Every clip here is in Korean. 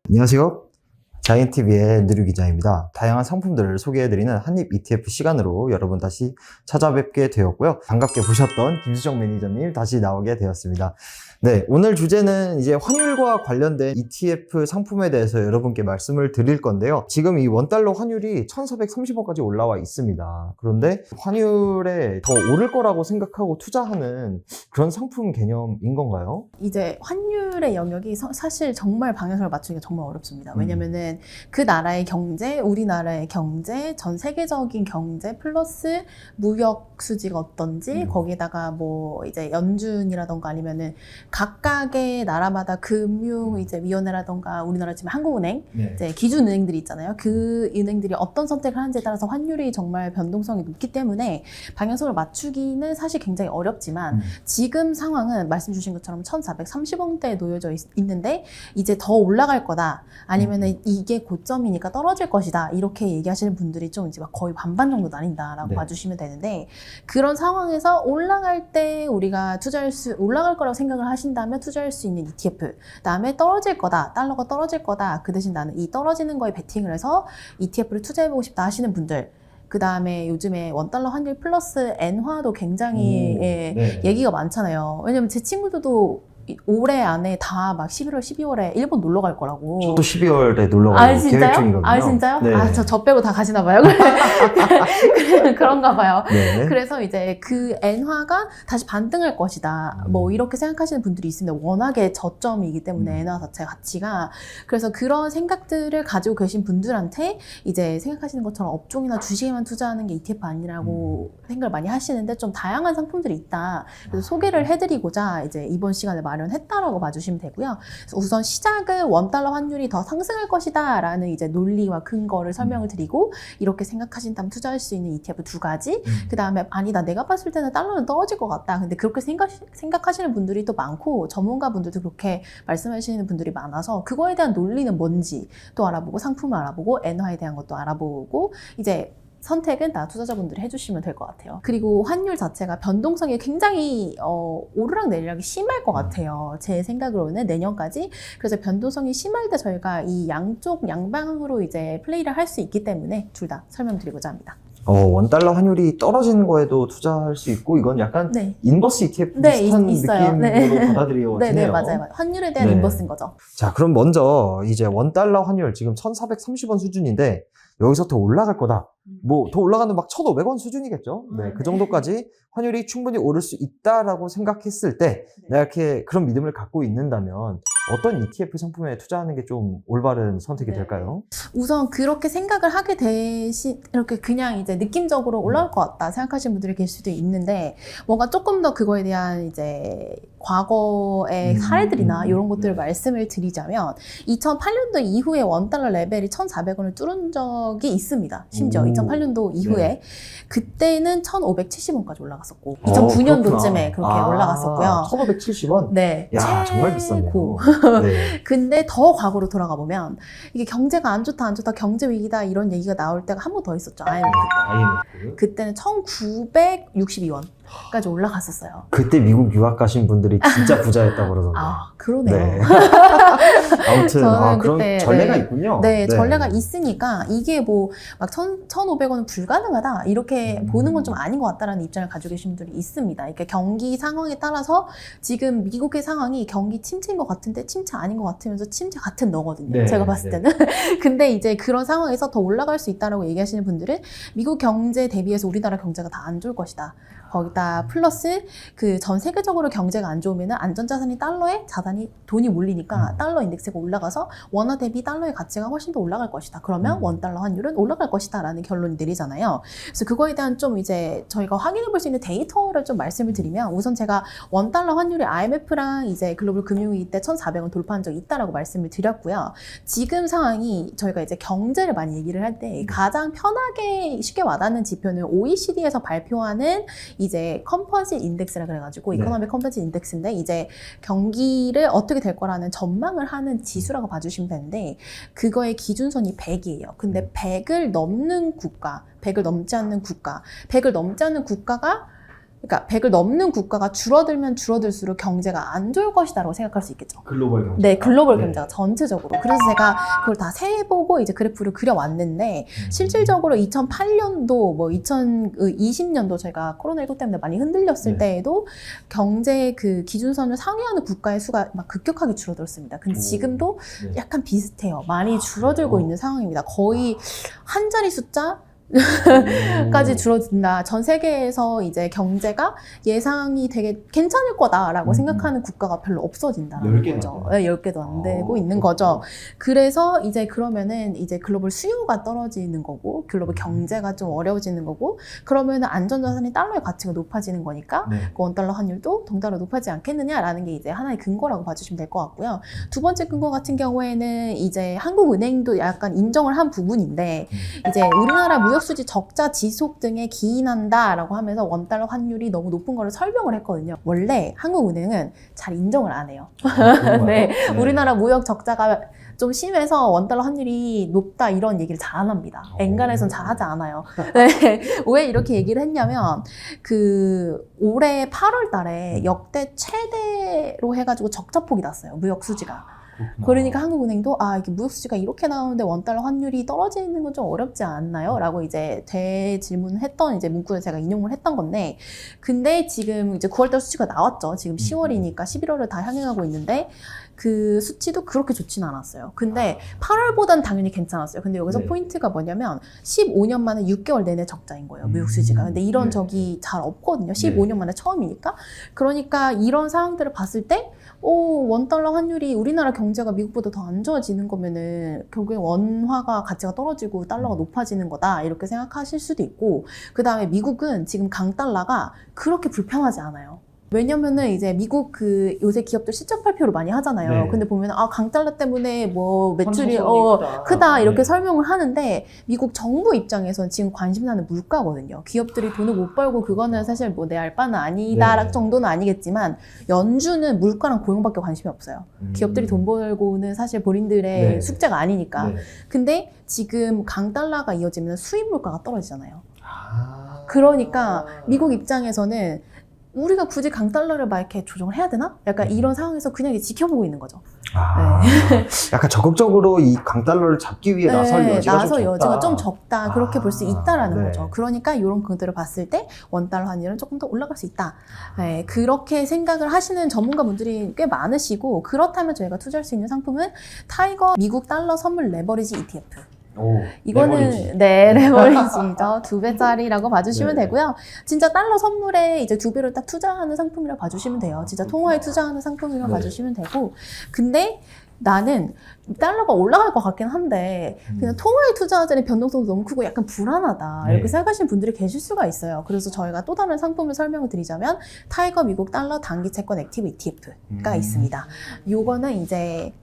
안녕하세요. 자이언TV의 느류 기자입니다. 다양한 상품들을 소개해드리는 한입 ETF 시간으로 여러분 다시 찾아뵙게 되었고요. 반갑게 보셨던 김수정 매니저님 다시 나오게 되었습니다. 네, 오늘 주제는 이제 환율과 관련된 ETF 상품에 대해서 여러분께 말씀을 드릴 건데요. 지금 이 원달러 환율이 1430원까지 올라와 있습니다. 그런데 환율에 더 오를 거라고 생각하고 투자하는 그런 상품 개념인 건가요? 이제 환율의 영역이 사실 정말 방향성을 맞추기가 정말 어렵습니다. 왜냐면은 그 나라의 경제, 우리나라의 경제, 전 세계적인 경제 플러스 무역 수지가 어떤지 거기에다가 뭐 이제 연준이라던가 아니면은 각각의 나라마다 금융 이제 위원회라던가 우리나라 지금 한국은행 이제 기준 은행들이 있잖아요. 그 은행들이 어떤 선택을 하는지에 따라서 환율이 정말 변동성이 높기 때문에 방향성을 맞추기는 사실 굉장히 어렵지만 지금 상황은 말씀 주신 것처럼 1430원대에 놓여져 있는데 이제 더 올라갈 거다 아니면은 이게 고점이니까 떨어질 것이다 이렇게 얘기하시는 분들이 좀 이제 막 거의 반반 정도 나뉜다라고 봐주시면 되는데 그런 상황에서 올라갈 때 우리가 올라갈 거라고 생각을 하신다면 투자할 수 있는 ETF 그다음에 떨어질 거다 달러가 떨어질 거다 그 대신 나는 이 떨어지는 거에 베팅을 해서 ETF를 투자해보고 싶다 하시는 분들 그 다음에 요즘에 원달러 환율 플러스 엔화도 굉장히 얘기가 많잖아요. 왜냐면 제 친구들도 올해 안에 다 막 11월, 12월에 일본 놀러 갈 거라고. 저도 12월에 놀러 가고 계획 중이거든요. 아, 진짜요? 네. 아, 저 빼고 다 가시나 봐요. 그런가 봐요. 네. 그래서 이제 그 엔화가 다시 반등할 것이다. 뭐 이렇게 생각하시는 분들이 있습니다. 워낙에 저점이기 때문에 엔화 자체 가치가. 그래서 그런 생각들을 가지고 계신 분들한테 이제 생각하시는 것처럼 업종이나 주식에만 투자하는 게 ETF 아니라고 생각을 많이 하시는데 좀 다양한 상품들이 있다. 그래서 소개를 해드리고자 이제 이번 시간에 마련했다라고 봐주시면 되고요. 우선 시작은 원달러 환율이 더 상승할 것이다 라는 이제 논리와 근거를 설명을 드리고 이렇게 생각하신다면 투자할 수 있는 ETF 두 가지 그 다음에 아니다 내가 봤을 때는 달러는 떨어질 것 같다 근데 그렇게 생각하시는 분들이 또 많고 전문가분들도 그렇게 말씀하시는 분들이 많아서 그거에 대한 논리는 뭔지 또 알아보고 상품을 알아보고 엔화에 대한 것도 알아보고 이제 선택은 다 투자자분들이 해주시면 될 것 같아요. 그리고 환율 자체가 변동성이 굉장히 오르락내리락이 심할 것 같아요. 제 생각으로는 내년까지. 그래서 변동성이 심할 때 저희가 이 양방으로 이제 플레이를 할 수 있기 때문에 둘 다 설명드리고자 합니다. 원달러 환율이 떨어지는 거에도 투자할 수 있고 이건 약간 인버스 ETF 비슷한 느낌으로 받아들여지네요. 네, 맞아요. 환율에 대한 인버스인 거죠. 자, 그럼 먼저 이제 원달러 환율 지금 1430원 수준인데 여기서 더 올라갈 거다. 뭐 더 올라가는 막 1,500원 수준이겠죠. 네, 그 정도까지 환율이 충분히 오를 수 있다라고 생각했을 때 내가 이렇게 그런 믿음을 갖고 있는다면 어떤 ETF 상품에 투자하는 게 좀 올바른 선택이 될까요? 우선 그렇게 생각을 하게 이렇게 그냥 이제 느낌적으로 올라올 것 같다 생각하시는 분들이 계실 수도 있는데 뭔가 조금 더 그거에 대한 이제 과거의 사례들이나 이런 것들을 말씀을 드리자면 2008년도 이후에 원달러 레벨이 1,400원을 뚫은 적이 있습니다. 심지어 2008년도 이후에 그때는 1,570원까지 올라갔었고 2009년도쯤에 그렇게 올라갔었고요. 1,570원? 네. 야, 정말 비싸네요. 네. 근데 더 과거로 돌아가 보면 이게 경제가 안 좋다 경제 위기다 이런 얘기가 나올 때가 한 번 더 있었죠. IMF. 그때는 1,962원까지 올라갔었어요. 그때 미국 유학 가신 분들이 진짜 부자였다고 그러던데. 아, 그러네요. 네. 아무튼 그런 그때, 전례가 있군요. 네, 전례가 있으니까 이게 뭐 막 1,500원은 불가능하다 이렇게 보는 건 좀 아닌 것 같다라는 입장을 가지고 계신 분들이 있습니다. 그러니까 경기 상황에 따라서 지금 미국의 상황이 경기 침체인 것 같은데 침체 아닌 것 같으면서 침체 같은 너거든요. 제가 봤을 때는. 근데 이제 그런 상황에서 더 올라갈 수 있다라고 얘기하시는 분들은 미국 경제 대비해서 우리나라 경제가 다 안 좋을 것이다. 거기다 플러스 그 전 세계적으로 경제가 안 좋으면 안전자산이 달러에 돈이 몰리니까 달러 인덱스가 올라가서 원화 대비 달러의 가치가 훨씬 더 올라갈 것이다. 그러면 원달러 환율은 올라갈 것이다 라는 결론이 내리잖아요. 그래서 그거에 대한 좀 이제 저희가 확인해 볼 수 있는 데이터를 좀 말씀을 드리면 우선 제가 원달러 환율이 IMF랑 이제 글로벌 금융위기 때 1,400원 돌파한 적이 있다라고 말씀을 드렸고요. 지금 상황이 저희가 이제 경제를 많이 얘기를 할 때 가장 편하게 쉽게 와닿는 지표는 OECD에서 발표하는 이제 컴포짓 인덱스라 그래가지고 이코노믹 컴포짓 인덱스인데 이제 경기를 어떻게 될 거라는 전망을 하는 지수라고 봐주시면 되는데 그거의 기준선이 100이에요. 근데 100을 넘지 않는 국가가 그러니까 100을 넘는 국가가 줄어들면 줄어들수록 경제가 안 좋을 것이다라고 생각할 수 있겠죠. 글로벌 경제. 네, 글로벌 경제가 전체적으로. 그래서 제가 그걸 다 세보고 이제 그래프를 그려왔는데 실질적으로 2008년도, 뭐 2020년도 제가 코로나19 때문에 많이 흔들렸을 네. 때에도 경제 그 기준선을 상회하는 국가의 수가 막 급격하게 줄어들었습니다. 근데 오. 지금도 네. 약간 비슷해요. 많이 줄어들고 그래요? 있는 상황입니다. 거의 한 자리 숫자 까지 줄어든다. 전 세계에서 이제 경제가 예상이 되게 괜찮을 거다라고 생각하는 국가가 별로 없어진다는 10개도 거죠. 안 네, 10개도 안 되고 아, 있는 거죠. 그래서 이제 그러면은 이제 글로벌 수요가 떨어지는 거고, 글로벌 경제가 좀 어려워지는 거고, 그러면은 안전자산이 달러의 가치가 높아지는 거니까 네. 그 원달러 환율도 동달러 높아지지 않겠느냐라는 게 이제 하나의 근거라고 봐주시면 될 것 같고요. 두 번째 근거 같은 경우에는 이제 한국은행도 약간 인정을 한 부분인데, 이제 우리나라 무역수지 적자 지속 등에 기인한다라고 하면서 원달러 환율이 너무 높은 거를 설명을 했거든요. 원래 한국은행은 잘 인정을 안 해요. 네, 우리나라 무역 적자가 좀 심해서 원달러 환율이 높다 이런 얘기를 잘 안 합니다. 엔간에선 잘 하지 않아요. 네, 왜 이렇게 얘기를 했냐면 그 올해 8월 달에 역대 최대로 해가지고 적자폭이 났어요. 무역 수지가. 그러니까 한국은행도 이게 무역 수지가 이렇게 나오는데 원달러 환율이 떨어지는 건 좀 어렵지 않나요? 라고 이제 대질문했던 이제 문구를 제가 인용을 했던 건데, 근데 지금 이제 9월달 수치가 나왔죠. 지금 10월이니까 11월을 다 향해 가고 있는데 그 수치도 그렇게 좋지는 않았어요. 근데 8월보단 당연히 괜찮았어요. 근데 여기서 네. 포인트가 뭐냐면 15년 만에 6개월 내내 적자인 거예요. 무역 수지가. 근데 이런 네. 적이 잘 없거든요. 15년 만에 처음이니까. 그러니까 이런 상황들을 봤을 때 원달러 환율이 우리나라 경제가 미국보다 더 안 좋아지는 거면은 결국에 원화가 가치가 떨어지고 달러가 높아지는 거다 이렇게 생각하실 수도 있고, 그 다음에 미국은 지금 강달러가 그렇게 불편하지 않아요. 왜냐면은 이제 미국 그 요새 기업들 실적 발표를 많이 하잖아요. 네. 근데 보면 강달러 때문에 뭐 매출이 환차손이 크다 이렇게 네. 설명을 하는데, 미국 정부 입장에서는 지금 관심사는 물가거든요. 기업들이 돈을 못 벌고 그거는 사실 뭐 내 알 바는 아니다 네. 정도는 아니겠지만, 연준은 물가랑 고용밖에 관심이 없어요. 기업들이 돈 벌고는 사실 본인들의 네. 숙제가 아니니까. 네. 근데 지금 강달러가 이어지면 수입 물가가 떨어지잖아요. 아. 그러니까 미국 입장에서는 우리가 굳이 강달러를 막 이렇게 조정을 해야 되나? 약간 이런 상황에서 그냥 이렇게 지켜보고 있는 거죠. 약간 적극적으로 이 강달러를 잡기 위해 나설 여지가 좀 적다. 좀 적다. 그렇게 볼 수 있다라는 네. 거죠. 그러니까 이런 것들을 봤을 때 원달러 환율은 조금 더 올라갈 수 있다. 네, 그렇게 생각을 하시는 전문가분들이 꽤 많으시고, 그렇다면 저희가 투자할 수 있는 상품은 타이거 미국 달러 선물 레버리지 ETF. 이거는 레버리지죠. 2배짜리라고 봐주시면 네. 되고요. 진짜 달러 선물에 이제 2배를 딱 투자하는 상품이라고 봐주시면 돼요. 진짜 통화에 투자하는 상품이라고 네. 봐주시면 되고, 근데 나는 달러가 올라갈 것 같긴 한데 그냥 통화에 투자하자니 변동성도 너무 크고 약간 불안하다 이렇게 네. 생각하시는 분들이 계실 수가 있어요. 그래서 저희가 또 다른 상품을 설명을 드리자면 타이거 미국 달러 단기 채권 액티브 ETF가 있습니다. 요거는 이제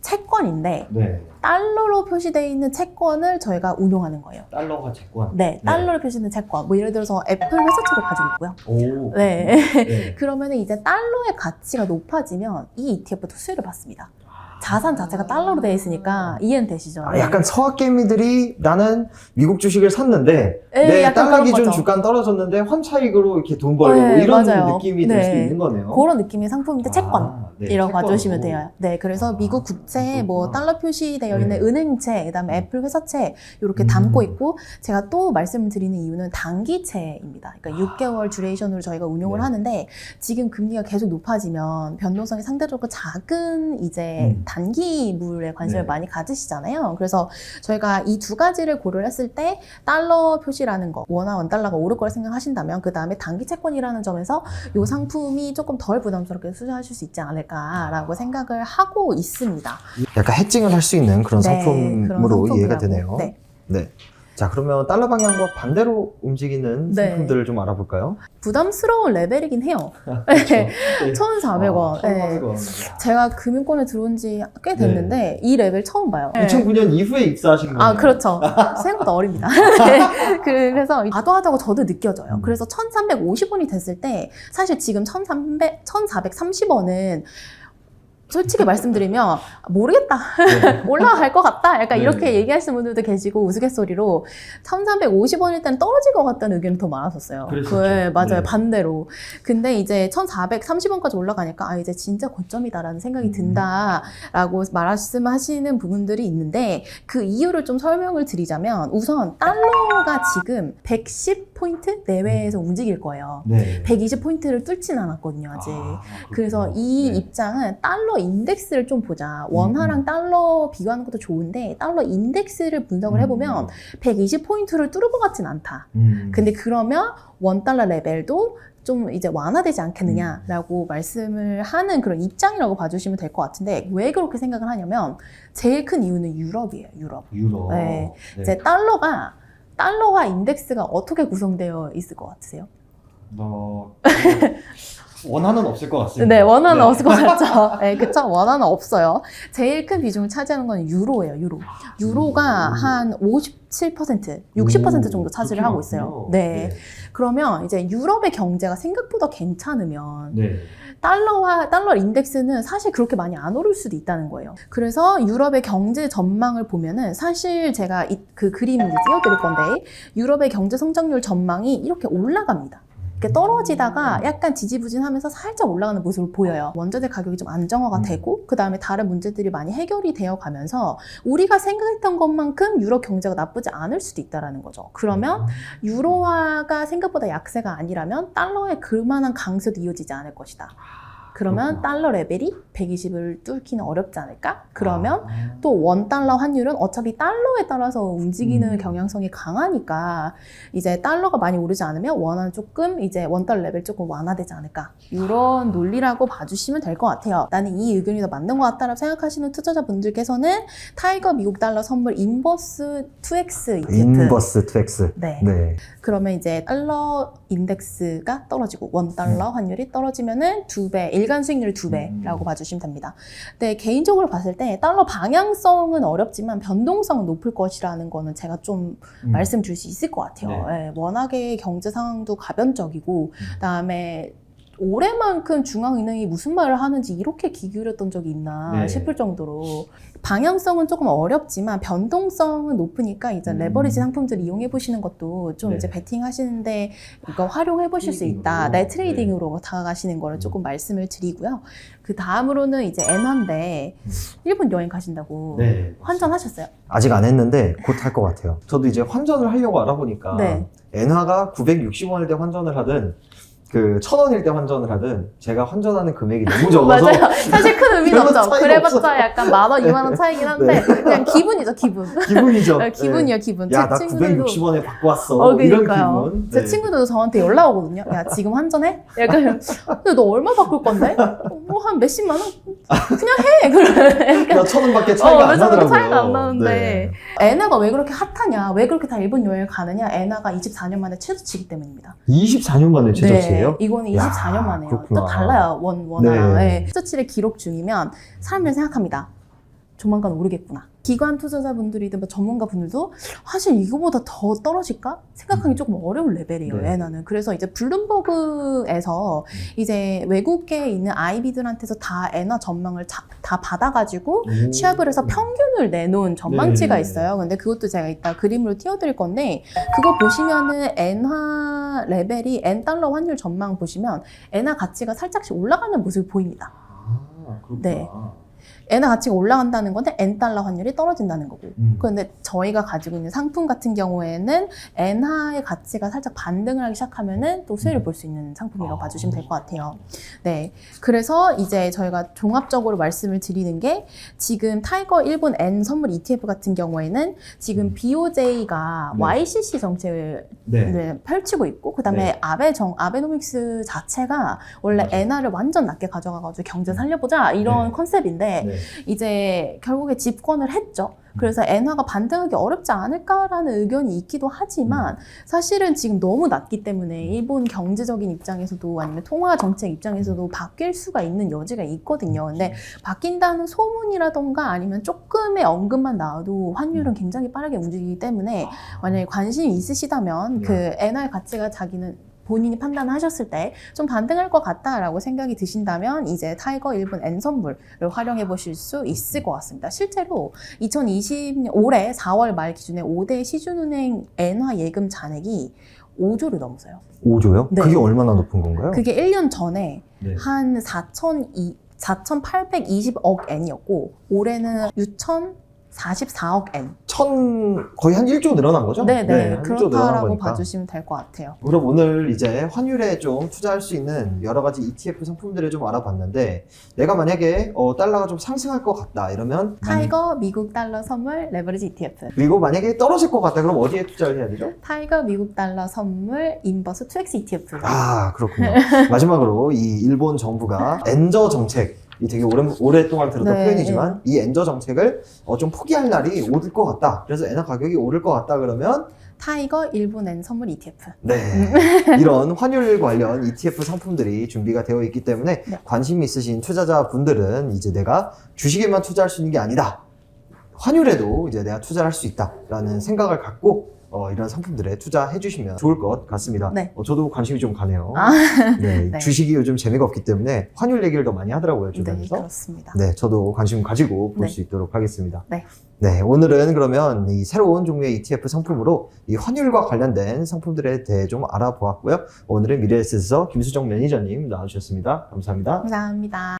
채권인데 네. 달러로 표시되어 있는 채권을 저희가 운용하는 거예요. 달러가 채권. 네, 달러로 표시되는 채권. 뭐 예를 들어서 애플 회사채를 가지고 있고요. 오. 네. 네. 그러면은 이제 달러의 가치가 높아지면 이 ETF도 수혜를 받습니다. 자산 자체가 달러로 되어 있으니까 이해는 되시죠? 약간 서학개미들이 나는 미국 주식을 샀는데 네, 내 약간 달러 그런 기준 거죠. 주가는 떨어졌는데 환차익으로 이렇게 돈 벌고 네, 이런 맞아요. 느낌이 될 수 네. 있는 거네요. 그런 느낌의 상품인데 채권. 네, 이라고 채권으로. 봐주시면 돼요. 네, 그래서 미국 국채, 뭐 달러 표시되어 있는 네. 은행채, 그다음에 애플 회사채 이렇게 담고 있고, 제가 또 말씀을 드리는 이유는 단기채입니다. 그러니까 6개월 듀레이션으로 저희가 운용을 네. 하는데, 지금 금리가 계속 높아지면 변동성이 상대적으로 작은 이제 단기물에 관심을 네. 많이 가지시잖아요. 그래서 저희가 이 두 가지를 고려를 했을 때 달러 표시라는 거, 원화 원달러가 오를 거라 생각하신다면 그 다음에 단기 채권이라는 점에서 이 상품이 조금 덜 부담스럽게 투자하실 수 있지 않을까라고 생각을 하고 있습니다. 약간 해칭을 할 수 있는 그런 네, 상품으로 그런 이해가 상품이라고. 되네요. 네. 네. 자, 그러면 달러 방향과 반대로 움직이는 네. 상품들을 좀 알아볼까요? 부담스러운 레벨이긴 해요. 그렇죠. 네. 1,400원. 네. 1,400원. 제가 금융권에 들어온 지 꽤 됐는데 이 레벨 처음 봐요. 2009년 이후에 입사하신 거예요? 그렇죠. 생각보다 어립니다. 네. 그래서 과도하다고 저도 느껴져요. 그래서 1,350원이 됐을 때 사실 지금 1,430원은 솔직히 말씀드리면 모르겠다. 네. 올라갈 것 같다. 약간 네. 이렇게 얘기하시는 분들도 계시고 우스갯소리로 1,350원일 땐 떨어질 것 같다는 의견이 더 많았었어요. 그랬었죠. 네, 맞아요. 네. 반대로. 근데 이제 1,430원까지 올라가니까 아 이제 진짜 고점이다라는 생각이 든다라고 말씀하시는 부분들이 있는데 그 이유를 좀 설명을 드리자면 우선 달러가 지금 110포인트 내외에서 움직일 거예요. 네. 120포인트를 뚫진 않았거든요, 아직. 그래서 그렇구나. 이 네. 입장은 달러 인덱스를 좀 보자. 원화랑 달러 비교하는 것도 좋은데 달러 인덱스를 분석을 해보면 120포인트를 뚫을 것 같진 않다. 근데 그러면 원달러 레벨도 좀 이제 완화되지 않겠느냐라고 말씀을 하는 그런 입장이라고 봐주시면 될 것 같은데 왜 그렇게 생각을 하냐면 제일 큰 이유는 유럽이에요, 유럽. 유럽. 네. 네. 이제 달러화 인덱스가 어떻게 구성되어 있을 것 같으세요? 원하는 없을 것 같습니다. 네, 원화는 없을 것 같죠. 네, 그쵸. 원화는 없어요. 제일 큰 비중을 차지하는 건 유로예요, 유로. 유로가 한 57%, 60% 정도 차지를 하고 있어요. 네. 그러면 이제 유럽의 경제가 생각보다 괜찮으면 네. 달러 인덱스는 사실 그렇게 많이 안 오를 수도 있다는 거예요. 그래서 유럽의 경제 전망을 보면은 사실 제가 그 그림을 이제 띄워드릴 건데 유럽의 경제 성장률 전망이 이렇게 올라갑니다. 이렇게 떨어지다가 약간 지지부진하면서 살짝 올라가는 모습을 보여요. 원자재 가격이 좀 안정화가 되고 그 다음에 다른 문제들이 많이 해결이 되어 가면서 우리가 생각했던 것만큼 유럽 경제가 나쁘지 않을 수도 있다는 거죠. 그러면 유로화가 생각보다 약세가 아니라면 달러의 그만한 강세도 이어지지 않을 것이다. 그러면 달러 레벨이 120을 뚫기는 어렵지 않을까? 그러면 또 원달러 환율은 어차피 달러에 따라서 움직이는 경향성이 강하니까 이제 달러가 많이 오르지 않으면 원화는 조금 이제 원달러 레벨 조금 완화되지 않을까? 이런 논리라고 봐주시면 될 것 같아요. 나는 이 의견이 더 맞는 것 같다라고 생각하시는 투자자분들께서는 타이거 미국 달러 선물 인버스 2X ETF. 인버스 2X. 네. 네. 그러면 이제 달러 인덱스가 떨어지고 원달러 환율이 떨어지면은 2배, 일간 수익률 2배라고 봐주시면 됩니다. 네, 개인적으로 봤을 때 달러 방향성은 어렵지만 변동성은 높을 것이라는 거는 제가 좀 말씀드릴 수 있을 것 같아요. 네, 워낙에 경제 상황도 가변적이고 그다음에 올해만큼 중앙은행이 무슨 말을 하는지 이렇게 귀 기울였던 적이 있나 싶을 정도로 방향성은 조금 어렵지만 변동성은 높으니까 이제 레버리지 상품들 이용해 보시는 것도 좀 이제 베팅 하시는데 이거 활용해 보실 수 있다. 네, 트레이딩으로 다가가시는 거를 조금 말씀을 드리고요. 그 다음으로는 이제 엔화인데 일본 여행 가신다고 환전하셨어요? 아직 안 했는데 곧 할 것 같아요. 저도 이제 환전을 하려고 알아보니까 네. 엔화가 960원일 때 환전을 하든 그 1,000원일 때 환전을 하든 제가 환전하는 금액이 너무 적어서 맞아요. 사실 큰 의미는 별로 없죠. 차이가 그래봤자 없어요. 약간 10,000원, 20,000원 차이긴 한데 그냥 기분이죠, 기분. 기분이죠. 기분이야, 기분. 야, 나 960원에 받고 왔어. 이런 그러니까요. 기분. 제 친구들도 저한테 연락 오거든요. 야, 지금 환전해? 약간, 근데 너 얼마 바꿀 건데? 뭐 한 몇십만 원? 그냥 해! 그러면 나 1,000원밖에 차이가 안 몇천 원 나더라고요. 차이가 안 나는데. 네. 엔화가 왜 그렇게 핫하냐? 왜 그렇게 다 일본 여행을 가느냐? 엔화가 24년 만에 최저치기 때문입니다. 24년 만에 최저치예요? 네, 이거는 24년 만에요. 그렇구나. 또 달라요, 원화랑. 네. 네. 최저치를 기록 중이면 사람들이 생각합니다. 조만간 오르겠구나. 기관 투자자분들이든 뭐 전문가분들도 사실 이거보다 더 떨어질까? 생각하기 조금 어려운 레벨이에요, 네. 엔화는. 그래서 이제 블룸버그에서 이제 외국에 있는 IB들한테서 다 엔화 전망을 다 받아가지고 취합을 해서 평균을 내놓은 전망치가 네. 있어요. 근데 그것도 제가 이따 그림으로 띄워드릴 건데 그거 보시면은 엔화 레벨이 엔달러 환율 전망 보시면 엔화 가치가 살짝씩 올라가는 모습이 보입니다. 그렇구나. 네. 엔화 가치가 올라간다는 건데 엔달러 환율이 떨어진다는 거고. 그런데 저희가 가지고 있는 상품 같은 경우에는 엔화의 가치가 살짝 반등을 하기 시작하면은 또 수혜를 볼 수 있는 상품이라고 봐주시면 될 것 같아요. 네. 그래서 이제 저희가 종합적으로 말씀을 드리는 게 지금 타이거 일본 N 선물 ETF 같은 경우에는 지금 BOJ가 네. YCC 정책을 펼치고 있고 그다음에 아베노믹스 자체가 원래 엔화를 완전 낮게 가져가가지고 경제 살려보자 이런 컨셉인데 이제 결국에 집권을 했죠. 그래서 엔화가 반등하기 어렵지 않을까라는 의견이 있기도 하지만 사실은 지금 너무 낮기 때문에 일본 경제적인 입장에서도 아니면 통화 정책 입장에서도 바뀔 수가 있는 여지가 있거든요. 근데 바뀐다는 소문이라던가 아니면 조금의 언급만 나와도 환율은 굉장히 빠르게 움직이기 때문에 만약에 관심이 있으시다면 그 엔화의 가치가 자기는 본인이 판단하셨을 때 좀 반등할 것 같다라고 생각이 드신다면 이제 타이거 1분 N 선물을 활용해 보실 수 있을 것 같습니다. 실제로 2020년 올해 4월 말 기준에 5대 시중은행 N화 예금 잔액이 5조를 넘어서요. 5조요? 네. 그게 얼마나 높은 건가요? 그게 1년 전에 네. 한 4,820억 N이었고 올해는 6,044억 N. 거의 한 1조 늘어난 거죠? 네네. 한 1조 늘어난 그렇다라고 거니까. 봐주시면 될 것 같아요. 그럼 오늘 이제 환율에 좀 투자할 수 있는 여러 가지 ETF 상품들을 좀 알아봤는데, 내가 만약에 달러가 좀 상승할 것 같다 이러면 타이거 미국 달러 선물 레버리지 ETF. 그리고 만약에 떨어질 것 같다 그럼 어디에 투자를 해야 되죠? 타이거 미국 달러 선물 인버스 2X ETF. 아, 그렇군요. 마지막으로 이 일본 정부가 엔저 정책, 이 되게 오랫동안 들었던 네. 표현이지만 이 엔저 정책을 좀 포기할 날이 올 것 같다. 그래서 엔화 가격이 오를 것 같다 그러면 타이거 일본 N 선물 ETF. 네, 이런 환율 관련 ETF 상품들이 준비가 되어 있기 때문에 네. 관심 있으신 투자자분들은 이제 내가 주식에만 투자할 수 있는 게 아니다. 환율에도 이제 내가 투자를 할 수 있다라는 생각을 갖고 이런 상품들에 투자해 주시면 좋을 것 같습니다. 네. 저도 관심이 좀 가네요. 아, 네, 네. 주식이 요즘 재미가 없기 때문에 환율 얘기를 더 많이 하더라고요, 네, 주변에서. 그렇습니다. 네, 저도 관심 가지고 볼 네. 수 있도록 하겠습니다. 네. 네, 오늘은 그러면 이 새로운 종류의 ETF 상품으로 이 환율과 관련된 상품들에 대해 좀 알아보았고요. 오늘은 미래에셋에서 김수정 매니저님 나와주셨습니다. 감사합니다. 감사합니다.